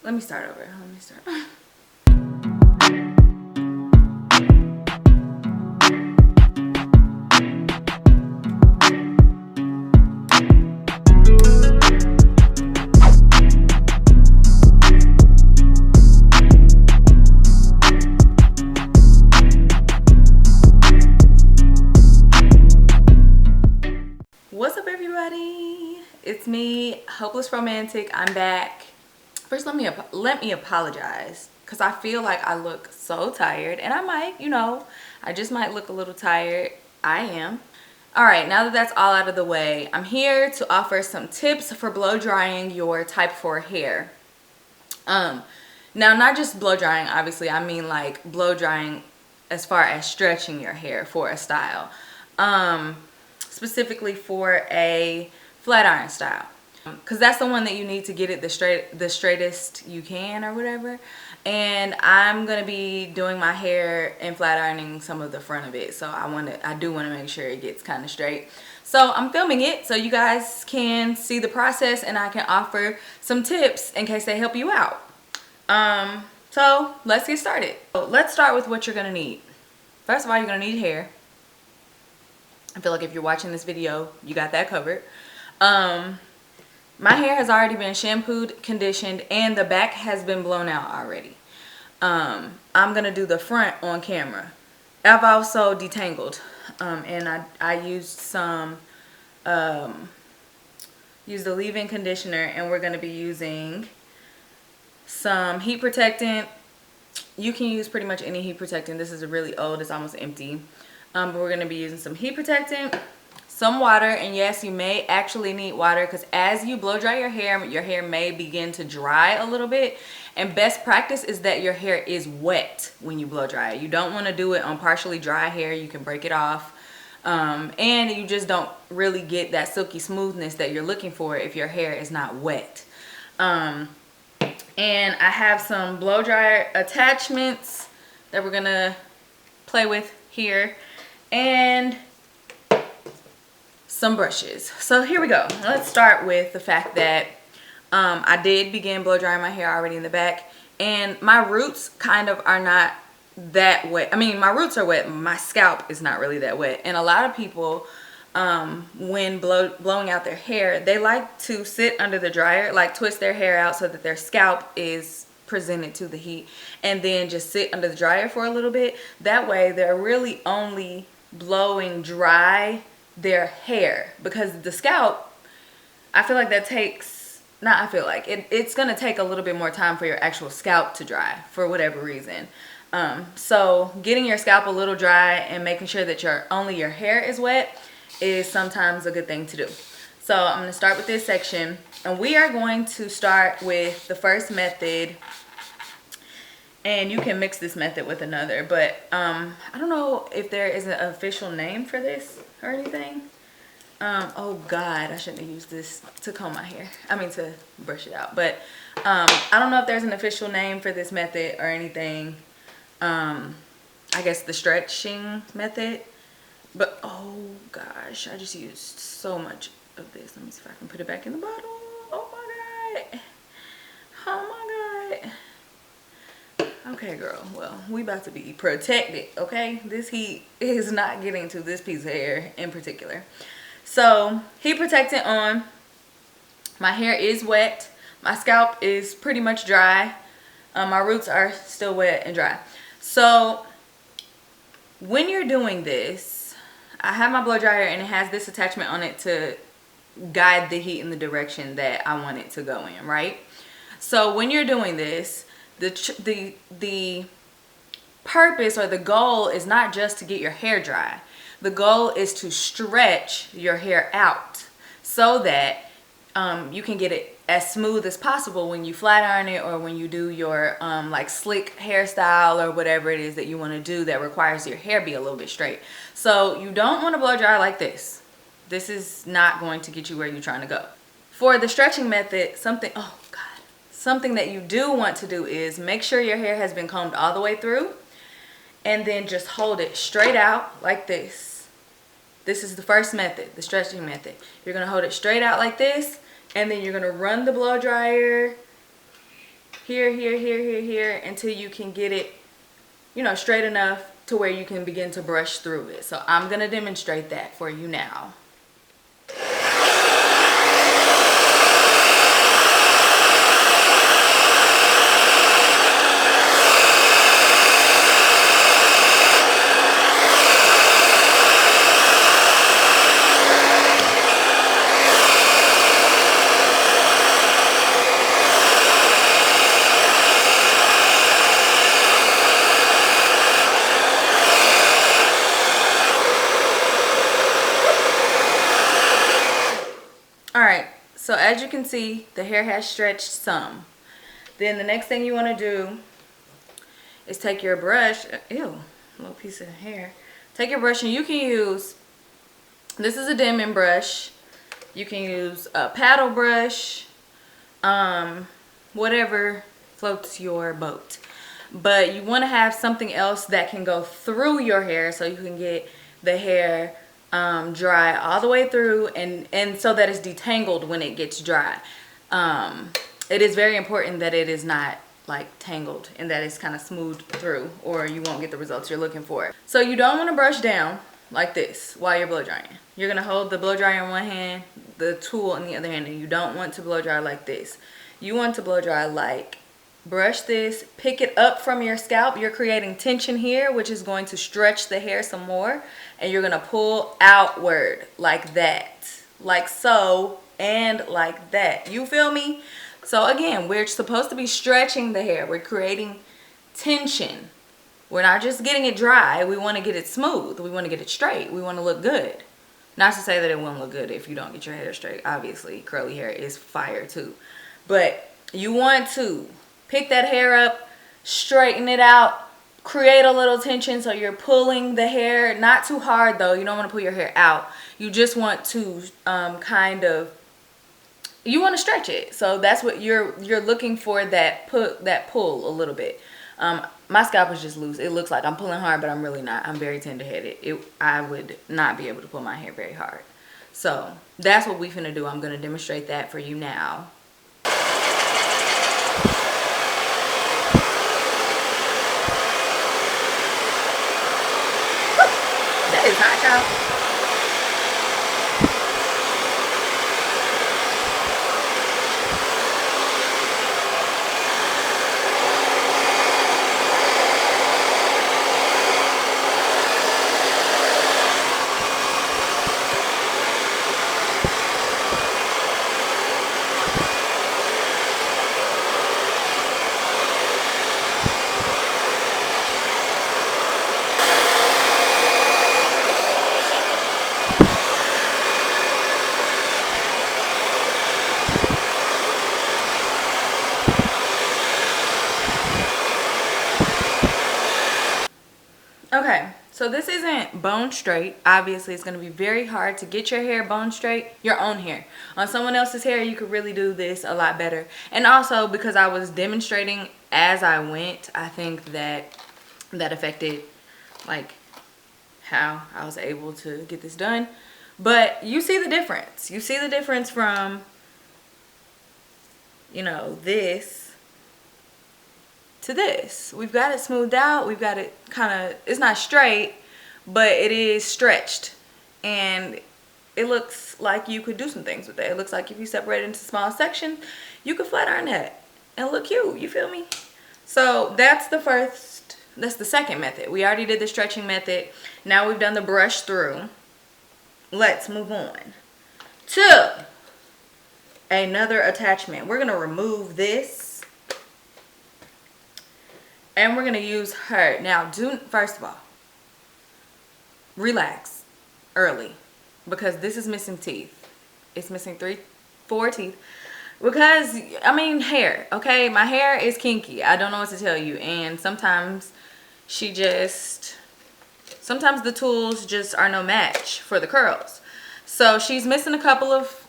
Let me start over. Let me start. What's up, everybody? It's me, Hopeless Romantic. I'm back. First, let me apologize because I feel like I look so tired, and I might, I just might look a little tired. I am. All right, now that that's all out of the way, I'm here to offer some tips for blow drying your type 4 hair. Now, not just blow drying, obviously. I mean like blow drying as far as stretching your hair for a style. Specifically for a flat iron style, because that's the one that you need to get it the straightest you can or whatever. And I'm gonna be doing my hair and flat ironing some of the front of it, so I do want to make sure it gets kind of straight. So I'm filming it so you guys can see the process and I can offer some tips in case they help you out. So let's get started. So let's start with what you're gonna need. First of all, you're gonna need hair. I feel like if you're watching this video, you got that covered. My hair has already been shampooed, conditioned, and the back has been blown out already. I'm gonna do the front on camera. I've also detangled, and I used used the leave-in conditioner, and we're gonna be using some heat protectant. You can use pretty much any heat protectant. This is really old, it's almost empty. But we're going to be using some heat protectant, some water, and yes, you may actually need water because as you blow dry your hair may begin to dry a little bit. And best practice is that your hair is wet when you blow dry it. You don't want to do it on partially dry hair. You can break it off. And you just don't really get that silky smoothness that you're looking for if your hair is not wet. And I have some blow dryer attachments that we're going to play with here. And some brushes. So here we go. Let's start with the fact that I did begin blow drying my hair already in the back, and my roots kind of are not that wet. I mean, my roots are wet, my scalp is not really that wet. And a lot of people, when blowing out their hair, they like to sit under the dryer, like twist their hair out so that their scalp is presented to the heat, and then just sit under the dryer for a little bit. That way they're really only blowing dry their hair, because the scalp, I feel like that takes, not I feel like it's gonna take a little bit more time for your actual scalp to dry for whatever reason. So getting your scalp a little dry and making sure that only your hair is wet is sometimes a good thing to do. So I'm going to start with this section, and we are going to start with the first method. And you can mix this method with another, but I don't know if there is an official name for this or anything. Oh God, I shouldn't have used this to comb my hair. I mean to brush it out. But I don't know if there's an official name for this method or anything. I guess the stretching method. But oh gosh, I just used so much of this. Let me see if I can put it back in the bottle. Oh my God. Oh my God. Okay, girl, well, we about to be protected, okay? This heat is not getting to this piece of hair in particular. So, heat protectant on. My hair is wet. My scalp is pretty much dry. My roots are still wet and dry. So, when you're doing this, I have my blow dryer, and it has this attachment on it to guide the heat in the direction that I want it to go in, right? So, when you're doing this, the purpose or the goal is not just to get your hair dry. The goal is to stretch your hair out so that you can get it as smooth as possible when you flat iron it, or when you do your like slick hairstyle or whatever it is that you want to do that requires your hair be a little bit straight. So you don't want to blow dry like this. This is not going to get you where you're trying to go. For the stretching method, something that you do want to do is make sure your hair has been combed all the way through, and then just hold it straight out like this. This is the first method, the stretching method. You're going to hold it straight out like this, and then you're going to run the blow dryer here, here, here, here, here, until you can get it, you know, straight enough to where you can begin to brush through it. So I'm going to demonstrate that for you now. Alright, so as you can see, the hair has stretched some. Then the next thing you want to do is take your brush. Ew, little piece of hair. Take your brush and you can use, this is a Denman brush. You can use a paddle brush, whatever floats your boat. But you want to have something else that can go through your hair so you can get the hair dry all the way through, and so that it's detangled when it gets dry. It is very important that it is not like tangled and that it's kind of smoothed through, or you won't get the results you're looking for. So you don't want to brush down like this while you're blow drying. You're going to hold the blow dryer in one hand, the tool in the other hand, and you don't want to blow dry like this. You want to blow dry like, brush this, pick it up from your scalp. You're creating tension here, which is going to stretch the hair some more, and you're going to pull outward like that, like so, and like that. You feel me? So again, we're supposed to be stretching the hair. We're creating tension. We're not just getting it dry. We want to get it smooth. We want to get it straight. We want to look good. Not to say that it won't look good if you don't get your hair straight. Obviously, curly hair is fire too. But you want to pick that hair up, straighten it out, create a little tension so you're pulling the hair. Not too hard though. You don't want to pull your hair out. You just want to you want to stretch it. So that's what you're looking for, that pull a little bit. My scalp is just loose. It looks like I'm pulling hard, but I'm really not. I'm very tender-headed. I would not be able to pull my hair very hard. So that's what we finna do. I'm going to demonstrate that for you now. That is hot, y'all. Okay, so this isn't bone straight. Obviously, it's going to be very hard to get your hair bone straight, your own hair. On someone else's hair, you could really do this a lot better. And also, because I was demonstrating as I went, I think that affected like how I was able to get this done. But you see the difference. You see the difference from, you know, this to this. We've got it smoothed out. We've got it kind of, it's not straight, but it is stretched, and it looks like you could do some things with it. It looks like if you separate it into small sections, you could flat iron that and look cute. You feel me? So that's the second method. We already did the stretching method. Now we've done the brush through. Let's move on to another attachment. We're gonna remove this, and we're going to use her. Now, first of all, relax early, because this is missing teeth. It's missing 4 teeth. Because, I mean, hair, okay? My hair is kinky. I don't know what to tell you. And sometimes sometimes the tools just are no match for the curls. So she's missing a couple of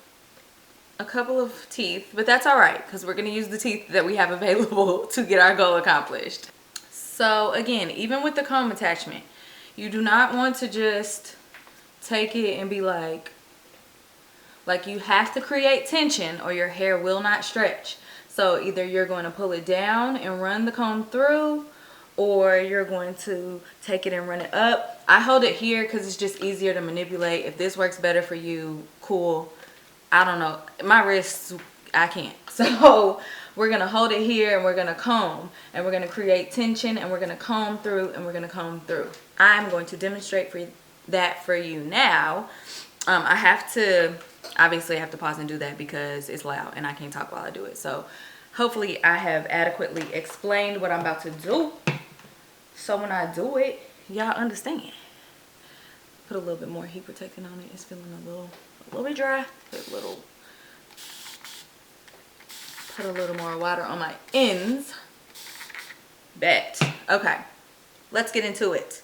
teeth, but that's all right, because we're going to use the teeth that we have available to get our goal accomplished. So again, even with the comb attachment, you do not want to just take it and be like you have to create tension or your hair will not stretch. So either you're going to pull it down and run the comb through, or you're going to take it and run it up. I hold it here because it's just easier to manipulate. If this works better for you, cool. I don't know. My wrists, I can't. So we're going to hold it here and we're going to comb. And we're going to create tension and we're going to comb through and we're going to comb through. I'm going to demonstrate that for you now. I have to, obviously I have to pause and do that because it's loud and I can't talk while I do it. So hopefully I have adequately explained what I'm about to do. So when I do it, y'all understand. Put a little bit more heat protectant on it. It's feeling a little bit dry. Put a little more water on my ends. Bet. Okay, let's get into it.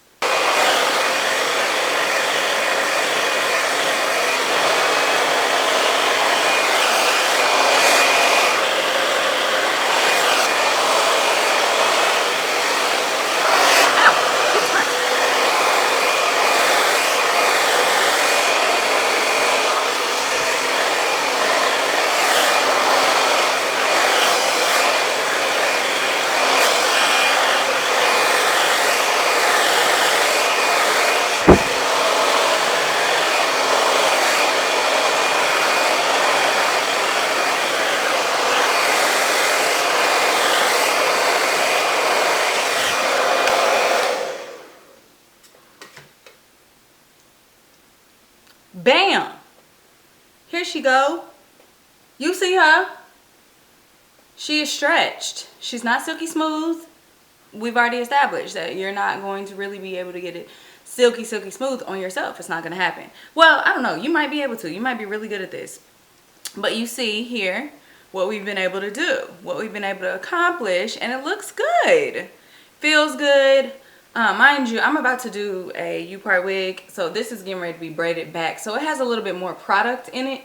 Bam! Here she go. You see her? She is stretched. She's not silky smooth. We've already established that you're not going to really be able to get it silky smooth on yourself. It's not going to happen. Well, I don't know. You might be able to. You might be really good at this. But you see here what we've been able to do, what we've been able to accomplish, and it looks good. Feels good. Mind you, I'm about to do a U-part wig, so this is getting ready to be braided back, so it has a little bit more product in it.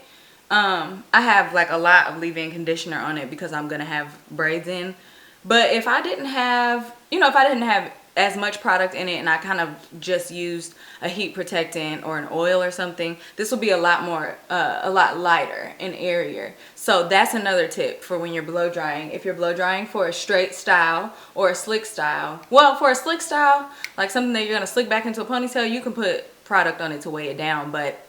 I have like a lot of leave-in conditioner on it because I'm gonna have braids in. But if I didn't have, if I didn't have as much product in it and I kind of just used a heat protectant or an oil or something, this will be a lot lighter and airier. So that's another tip for when you're blow drying. If you're blow drying for a straight style or a slick style, well, for a slick style, like something that you're gonna slick back into a ponytail, you can put product on it to weigh it down. But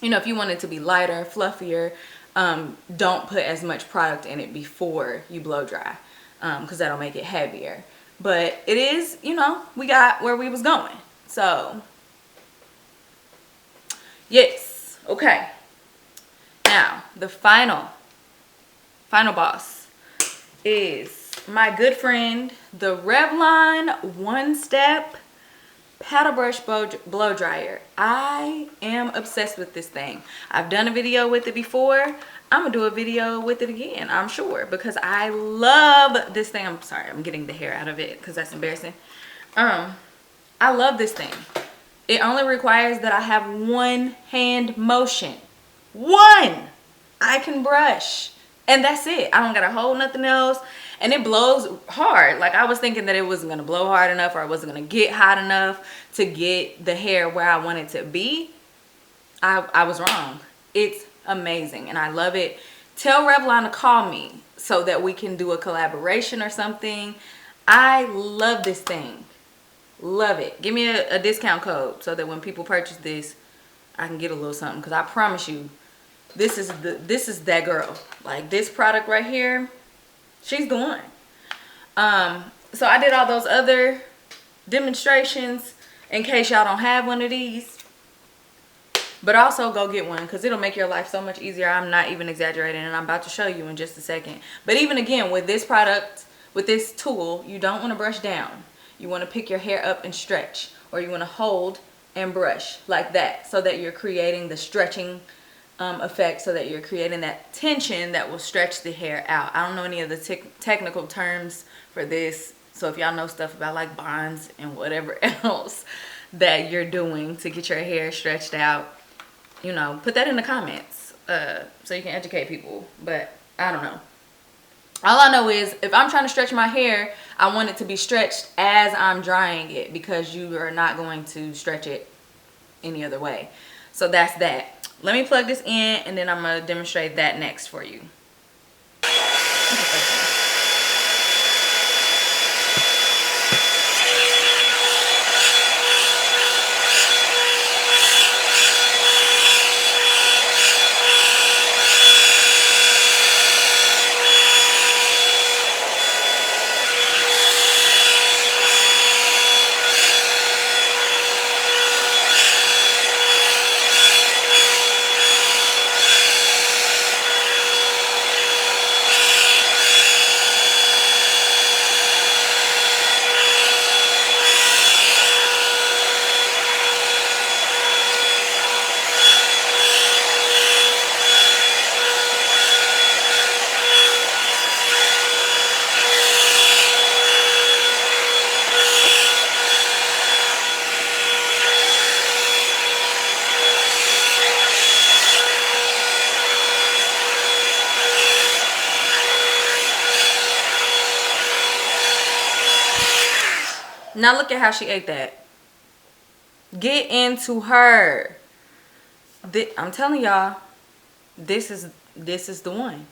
if you want it to be lighter, fluffier, don't put as much product in it before you blow dry, because that'll make it heavier. But it is, we got where we was going. So, yes. Okay. Now, the final boss is my good friend, the Revlon One Step Paddle Brush Blow Dryer. I am obsessed with this thing. I've done a video with it before. I'm gonna do a video with it again, I'm sure, because I love this thing. I'm sorry, I'm getting the hair out of it because that's embarrassing. I love this thing. It only requires that I have one hand motion. One! I can brush. And that's it. I don't gotta hold nothing else. And it blows hard. Like, I was thinking that it wasn't gonna blow hard enough, or I wasn't gonna get hot enough to get the hair where I want it to be. I was wrong. It's amazing and I love it. Tell Revlon to call me so that we can do a collaboration or something. I love this thing. Love it. Give me a discount code so that when people purchase this, I can get a little something, because I promise you, this is that girl. Like, this product right here, she's the one. So I did all those other demonstrations in case y'all don't have one of these. But also go get one, because it'll make your life so much easier. I'm not even exaggerating, and I'm about to show you in just a second. But even again, with this product, with this tool, you don't want to brush down. You want to pick your hair up and stretch, or you want to hold and brush like that, so that you're creating the stretching effect, so that you're creating that tension that will stretch the hair out. I don't know any of the technical terms for this, so if y'all know stuff about like bonds and whatever else that you're doing to get your hair stretched out, put that in the comments so you can educate people. But I don't know. All I know is if I'm trying to stretch my hair, I want it to be stretched as I'm drying it, because you are not going to stretch it any other way. So that's that. Let me plug this in and then I'm going to demonstrate that next for you. Now look at how she ate that. Get into her. I'm telling y'all, this is the one.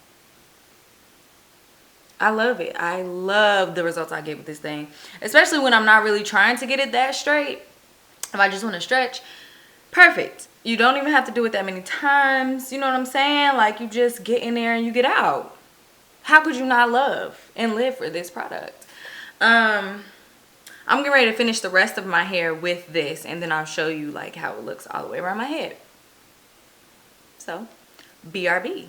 I love it. I love the results I get with this thing, especially when I'm not really trying to get it that straight. If I just want to stretch, perfect. You don't even have to do it that many times. You know what I'm saying? Like, you just get in there and you get out. How could you not love and live for this product? I'm getting ready to finish the rest of my hair with this, and then I'll show you like how it looks all the way around my head. So, BRB.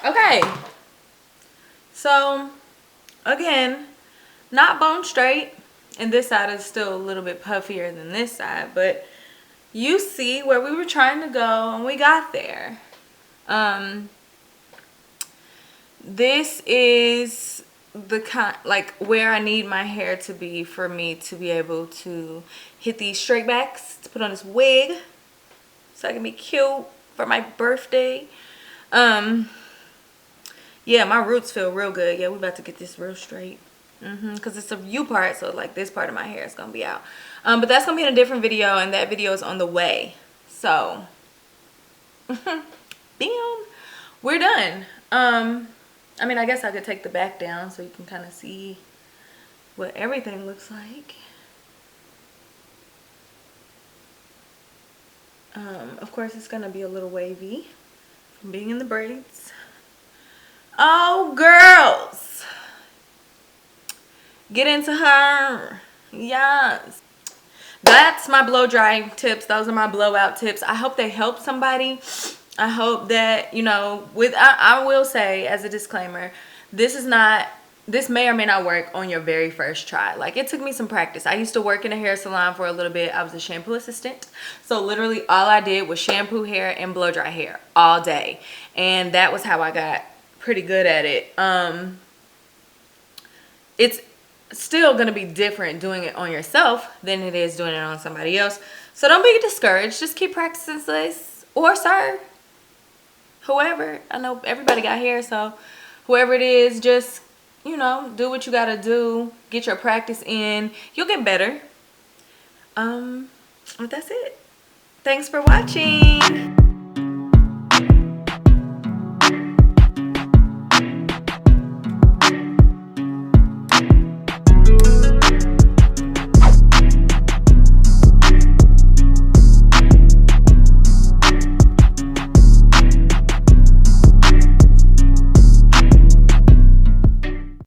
Okay, so again, not bone straight, and this side is still a little bit puffier than this side, but you see where we were trying to go and we got there. This is the kind, like, where I need my hair to be for me to be able to hit these straight backs, to put on this wig so I can be cute for my birthday. Yeah, my roots feel real good. Yeah, we about to get this real straight. Because it's a U part, so like this part of my hair is going to be out. But that's going to be in a different video, and that video is on the way. So, bam, we're done. I mean, I guess I could take the back down so you can kind of see what everything looks like. Of course, it's going to be a little wavy from being in the braids. Oh, girls, get into her. Yes, that's my blow dry tips. Those are my blowout tips. I hope they help somebody. I hope that, you know, I will say as a disclaimer, this may or may not work on your very first try. Like, it took me some practice. I used to work in a hair salon for a little bit. I was a shampoo assistant. So literally all I did was shampoo hair and blow dry hair all day. And that was how I got pretty good at it. It's still gonna be different doing it on yourself than it is doing it on somebody else. So don't be discouraged. Just keep practicing, sis or sir. Whoever. I know everybody got hair, so whoever it is, just, you know, do what you gotta do. Get your practice in. You'll get better. But that's it. Thanks for watching.